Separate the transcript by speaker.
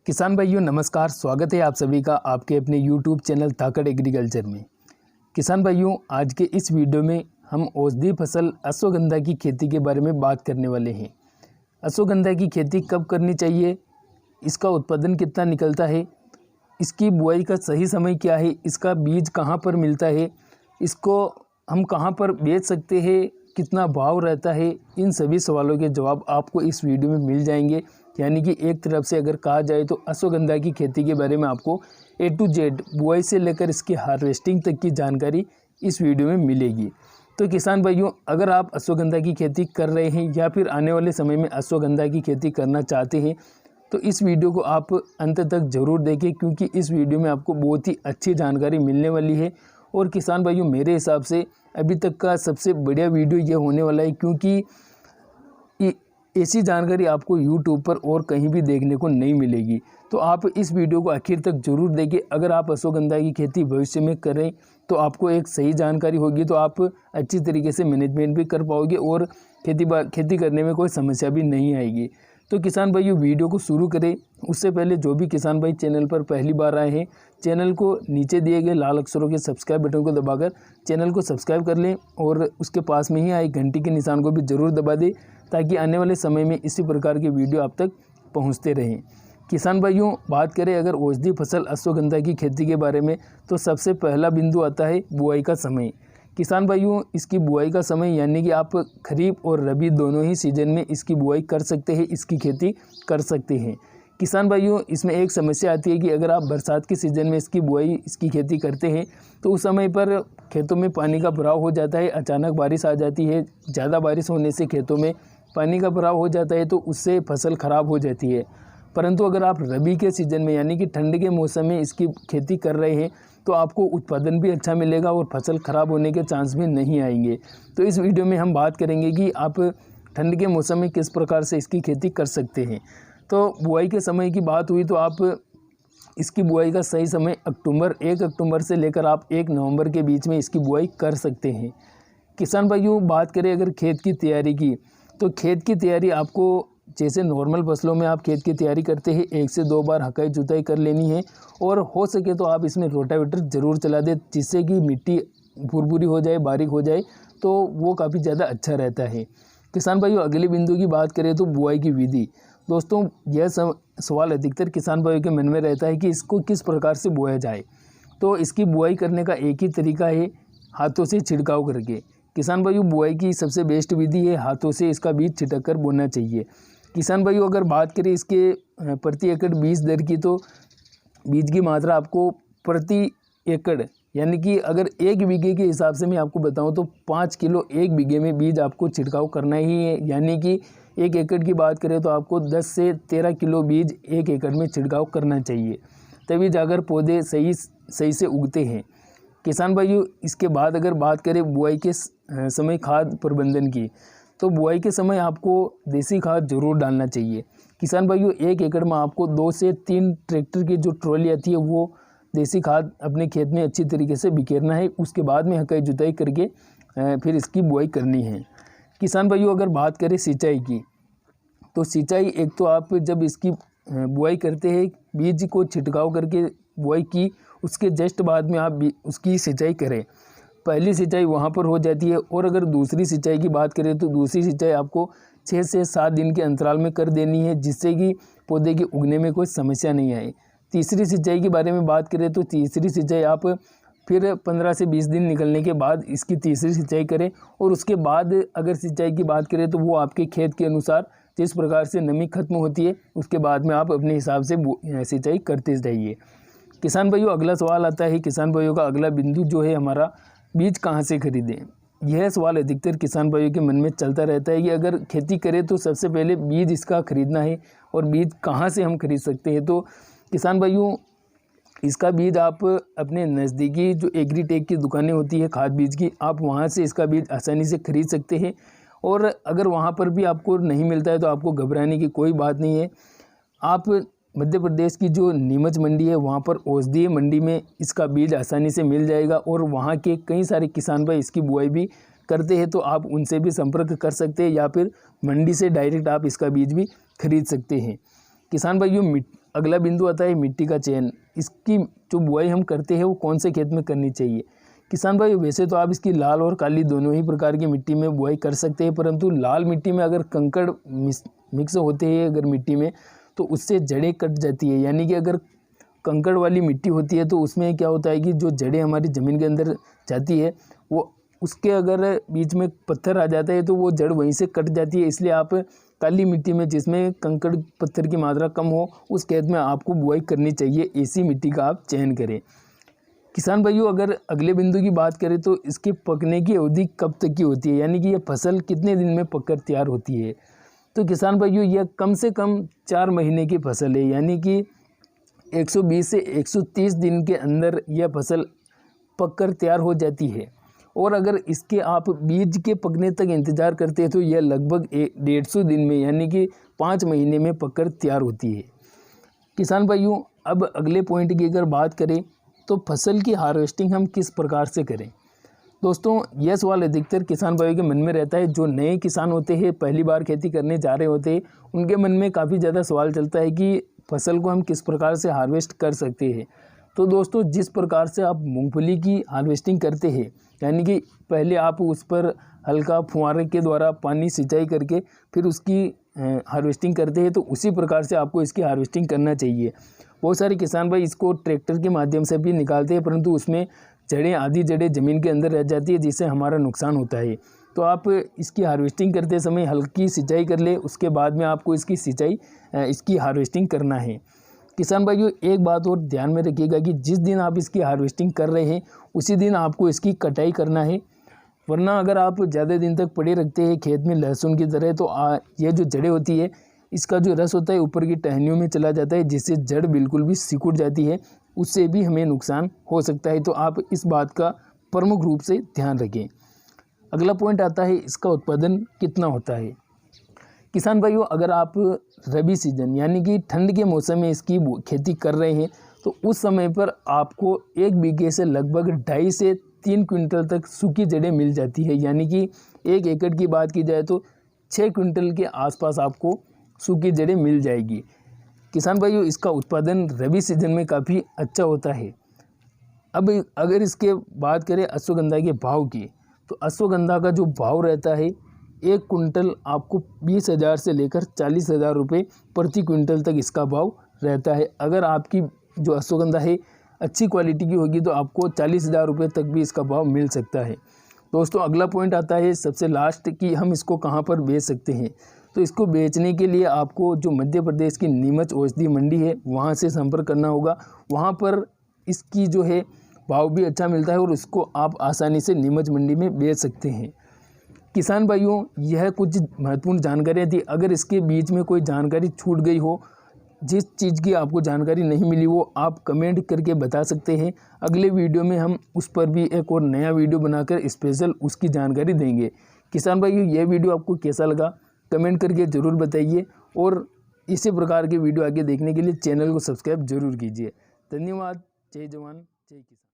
Speaker 1: किसान भाइयों नमस्कार, स्वागत है आप सभी का आपके अपने YouTube चैनल धाकड़ एग्रीकल्चर में। किसान भाइयों, आज के इस वीडियो में हम औषधि फसल अश्वगंधा की खेती के बारे में बात करने वाले हैं। अश्वगंधा की खेती कब करनी चाहिए, इसका उत्पादन कितना निकलता है, इसकी बुआई का सही समय क्या है, इसका बीज कहाँ पर मिलता है, इसको हम कहाँ पर बेच सकते हैं, कितना भाव रहता है, इन सभी सवालों के जवाब आपको इस वीडियो में मिल जाएंगे। यानी कि एक तरफ से अगर कहा जाए तो अश्वगंधा की खेती के बारे में आपको A to Z बुआई से लेकर इसकी हार्वेस्टिंग तक की जानकारी इस वीडियो में मिलेगी। तो किसान भाइयों, अगर आप अश्वगंधा की खेती कर रहे हैं या फिर आने वाले समय में अश्वगंधा की खेती करना चाहते हैं तो इस वीडियो को आप अंत तक ज़रूर देखें, क्योंकि इस वीडियो में आपको बहुत ही अच्छी जानकारी मिलने वाली है। और किसान भाइयों, मेरे हिसाब से अभी तक का सबसे बढ़िया वीडियो ये होने वाला है, क्योंकि ऐसी जानकारी आपको YouTube पर और कहीं भी देखने को नहीं मिलेगी। तो आप इस वीडियो को आखिर तक ज़रूर देखें। अगर आप अश्वगंधा की खेती भविष्य में करें तो आपको एक सही जानकारी होगी, तो आप अच्छी तरीके से मैनेजमेंट भी कर पाओगे और खेती करने में कोई समस्या भी नहीं आएगी। तो किसान भाइयों, वीडियो को शुरू करें उससे पहले जो भी किसान भाई चैनल पर पहली बार आए हैं, चैनल को नीचे दिए गए लाल अक्षरों के सब्सक्राइब बटन को दबाकर चैनल को सब्सक्राइब कर लें और उसके पास में ही आई घंटी के निशान को भी ज़रूर दबा दें, ताकि आने वाले समय में इसी प्रकार के वीडियो आप तक पहुंचते रहें। किसान भाइयों, बात करें अगर औषधि फसल अश्वगंधा की खेती के बारे में, तो सबसे पहला बिंदु आता है बुआई का समय। किसान भाइयों, इसकी बुआई का समय यानी कि आप खरीफ और रबी दोनों ही सीजन में इसकी बुआई कर सकते हैं, इसकी खेती कर सकते हैं। किसान भाइयों, इसमें एक समस्या आती है कि अगर आप बरसात के सीज़न में इसकी खेती करते हैं तो उस समय पर खेतों में पानी का भराव हो जाता है, अचानक बारिश आ जाती है, ज़्यादा बारिश होने से खेतों में पानी का भराव हो जाता है, तो उससे फसल ख़राब हो जाती है। परंतु अगर आप रबी के सीज़न में यानी कि ठंड के मौसम में इसकी खेती कर रहे हैं तो आपको उत्पादन भी अच्छा मिलेगा और फसल ख़राब होने के चांस भी नहीं आएंगे। तो इस वीडियो में हम बात करेंगे कि आप ठंड के मौसम में किस प्रकार से इसकी खेती कर सकते हैं। तो बुआई के समय की बात हुई तो आप इसकी बुआई का सही समय 1 अक्टूबर से लेकर आप 1 नवंबर के बीच में इसकी बुआई कर सकते हैं। किसान भाइयों, बात करें अगर खेत की तैयारी की, तो खेत की तैयारी आपको जैसे नॉर्मल फसलों में आप खेत की तैयारी करते हैं 1 से 2 बार हकाई जुताई कर लेनी है, और हो सके तो आप इसमें रोटावेटर ज़रूर चला दें, जिससे कि मिट्टी भुरभुरी हो जाए, बारीक हो जाए, तो वो काफ़ी ज़्यादा अच्छा रहता है। किसान भाइयों, अगले बिंदु की बात करें तो बुआई की विधि। दोस्तों, यह सवाल अधिकतर किसान भाइयों के मन में रहता है कि इसको किस प्रकार से बोया जाए। तो इसकी बुआई करने का एक ही तरीका है, हाथों से छिड़काव करके। किसान भाइयों, बुआई की सबसे बेस्ट विधि है हाथों से इसका बीज छिटक कर बोना चाहिए। किसान भाइयों, अगर बात करें इसके प्रति एकड़ बीज दर की, तो बीज की मात्रा आपको प्रति एकड़ यानी कि अगर 1 बीघे के हिसाब से मैं आपको बताऊं तो 5 किलो 1 बीघे में बीज आपको छिड़काव करना ही है। यानी कि 1 एकड़ की बात करें तो आपको 10 से 13 किलो बीज 1 एकड़ में छिड़काव करना चाहिए, तभी जाकर पौधे सही से उगते हैं। किसान भाइयों, इसके बाद अगर बात करें बुआई के समय खाद प्रबंधन की, तो बुआई के समय आपको देसी खाद जरूर डालना चाहिए। किसान भाइयों, 1 एकड़ में आपको 2 से 3 ट्रैक्टर की जो ट्रॉली आती है वो देसी खाद अपने खेत में अच्छी तरीके से बिखेरना है। उसके बाद में हकाई जुताई करके फिर इसकी बुआई करनी है। किसान भाइयों, अगर बात करें सिंचाई की, तो सिंचाई एक तो आप जब इसकी बुआई करते हैं बीज को छिड़काव करके बुआई की, उसके जस्ट बाद में आप उसकी सिंचाई करें। पहली सिंचाई वहाँ पर हो जाती है, और अगर दूसरी सिंचाई की बात करें तो दूसरी सिंचाई आपको 6 से 7 दिन के अंतराल में कर देनी है, जिससे कि पौधे के उगने में कोई समस्या नहीं आए। तीसरी सिंचाई के बारे में बात करें तो तीसरी सिंचाई आप फिर 15 से 20 दिन निकलने के बाद इसकी तीसरी सिंचाई करें, और उसके बाद अगर सिंचाई की बात करें तो वो आपके खेत के अनुसार जिस प्रकार से नमी खत्म होती है उसके बाद में आप अपने हिसाब से सिंचाई करते जाइए। किसान भाइयों, अगला सवाल आता है, किसान भाइयों का अगला बिंदु जो है हमारा, बीज कहाँ से खरीदें। यह सवाल अधिकतर किसान भाइयों के मन में चलता रहता है कि अगर खेती करें तो सबसे पहले बीज इसका खरीदना है, और बीज कहाँ से हम खरीद सकते हैं। तो किसान भाइयों, इसका बीज आप अपने नज़दीकी जो एग्रीटेक की दुकानें होती है खाद बीज की, आप वहाँ से इसका बीज आसानी से खरीद सकते हैं। और अगर वहाँ पर भी आपको नहीं मिलता है तो आपको घबराने की कोई बात नहीं है। आप मध्य प्रदेश की जो नीमच मंडी है वहाँ पर औषधीय मंडी में इसका बीज आसानी से मिल जाएगा, और वहाँ के कई सारे किसान भाई इसकी बुआई भी करते हैं, तो आप उनसे भी संपर्क कर सकते हैं, या फिर मंडी से डायरेक्ट आप इसका बीज भी खरीद सकते हैं। किसान भाइयों अगला बिंदु आता है मिट्टी का चयन। इसकी जो बुआई हम करते हैं वो कौन से खेत में करनी चाहिए। किसान भाई वैसे तो आप इसकी लाल और काली दोनों ही प्रकार की मिट्टी में बुआई कर सकते हैं, परंतु लाल मिट्टी में अगर कंकड़ मिक्स होते हैं अगर मिट्टी में तो उससे जड़ें कट जाती है। यानी कि अगर कंकड़ वाली मिट्टी होती है तो उसमें क्या होता है कि जो जड़ें हमारी ज़मीन के अंदर जाती है वो उसके अगर बीच में पत्थर आ जाता है तो वो जड़ वहीं से कट जाती है। इसलिए आप काली मिट्टी में जिसमें कंकड़ पत्थर की मात्रा कम हो उस खेत में आपको बुआई करनी चाहिए। ऐसी मिट्टी का आप चयन करें। किसान भाइयों अगर अगले बिंदु की बात करें तो इसके पकने की अवधि कब तक की होती है, यानी कि यह फसल कितने दिन में पककर तैयार होती है। तो किसान भाइयों यह कम से कम 4 महीने की फसल है, यानी कि 120 से 130 दिन के अंदर यह फसल पककर तैयार हो जाती है। और अगर इसके आप बीज के पकने तक इंतज़ार करते हैं तो यह लगभग 150 दिन में यानी कि 5 महीने में पककर तैयार होती है। किसान भाइयों अब अगले पॉइंट की अगर बात करें तो फसल की हार्वेस्टिंग हम किस प्रकार से करें। दोस्तों यह सवाल अधिकतर किसान भाइयों के मन में रहता है। जो नए किसान होते हैं, पहली बार खेती करने जा रहे होते हैं, उनके मन में काफ़ी ज़्यादा सवाल चलता है कि फसल को हम किस प्रकार से हार्वेस्ट कर सकते हैं। तो दोस्तों जिस प्रकार से आप मूंगफली की हार्वेस्टिंग करते हैं, यानी कि पहले आप उस पर हल्का फुहारे के द्वारा पानी सिंचाई करके फिर उसकी हार्वेस्टिंग करते हैं, तो उसी प्रकार से आपको इसकी हार्वेस्टिंग करना चाहिए। बहुत सारे किसान भाई इसको ट्रैक्टर के माध्यम से भी निकालते हैं, परंतु उसमें आधी जड़ें ज़मीन के अंदर रह जाती है जिससे हमारा नुकसान होता है। तो आप इसकी हार्वेस्टिंग करते समय हल्की सिंचाई कर ले, उसके बाद में आपको इसकी हार्वेस्टिंग करना है। किसान भाइयों एक बात और ध्यान में रखिएगा कि जिस दिन आप इसकी हार्वेस्टिंग कर रहे हैं उसी दिन आपको इसकी कटाई करना है, वरना अगर आप ज़्यादा दिन तक पड़े रखते हैं खेत में लहसुन की तरह तो ये जो जड़ें होती है इसका जो रस होता है ऊपर की टहनियों में चला जाता है, जिससे जड़ बिल्कुल भी सिकुड़ जाती है, उससे भी हमें नुकसान हो सकता है। तो आप इस बात का प्रमुख रूप से ध्यान रखें। अगला पॉइंट आता है इसका उत्पादन कितना होता है। किसान भाइयों अगर आप रबी सीजन यानी कि ठंड के मौसम में इसकी खेती कर रहे हैं तो उस समय पर आपको 1 बीघे से लगभग 2.5 से 3 क्विंटल तक सूखी जड़ें मिल जाती है। यानी कि 1 एकड़ की बात की जाए तो 6 क्विंटल के आसपास आपको सूखी जड़ें मिल जाएगी। किसान भाइयों इसका उत्पादन रबी सीजन में काफ़ी अच्छा होता है। अब अगर इसके बात करें अश्वगंधा के भाव की, तो अश्वगंधा का जो भाव रहता है 1 कुंटल आपको 20,000 से लेकर 40,000 रुपये प्रति क्विंटल तक इसका भाव रहता है। अगर आपकी जो अश्वगंधा है अच्छी क्वालिटी की होगी तो आपको 40,000 रुपये तक भी इसका भाव मिल सकता है। दोस्तों अगला पॉइंट आता है सबसे लास्ट कि हम इसको कहाँ पर बेच सकते हैं। तो इसको बेचने के लिए आपको जो मध्य प्रदेश की नीमच औषधि मंडी है वहाँ से संपर्क करना होगा। वहाँ पर इसकी जो है भाव भी अच्छा मिलता है और उसको आप आसानी से नीमच मंडी में बेच सकते हैं। किसान भाइयों यह कुछ महत्वपूर्ण जानकारियाँ थी। अगर इसके बीच में कोई जानकारी छूट गई हो, जिस चीज़ की आपको जानकारी नहीं मिली वो आप कमेंट करके बता सकते हैं। अगले वीडियो में हम उस पर भी एक और नया वीडियो बनाकर स्पेशल उसकी जानकारी देंगे। किसान भाइयों यह वीडियो आपको कैसा लगा कमेंट करके ज़रूर बताइए और इसी प्रकार के वीडियो आगे देखने के लिए चैनल को सब्सक्राइब जरूर कीजिए। धन्यवाद। जय जवान जय किसान।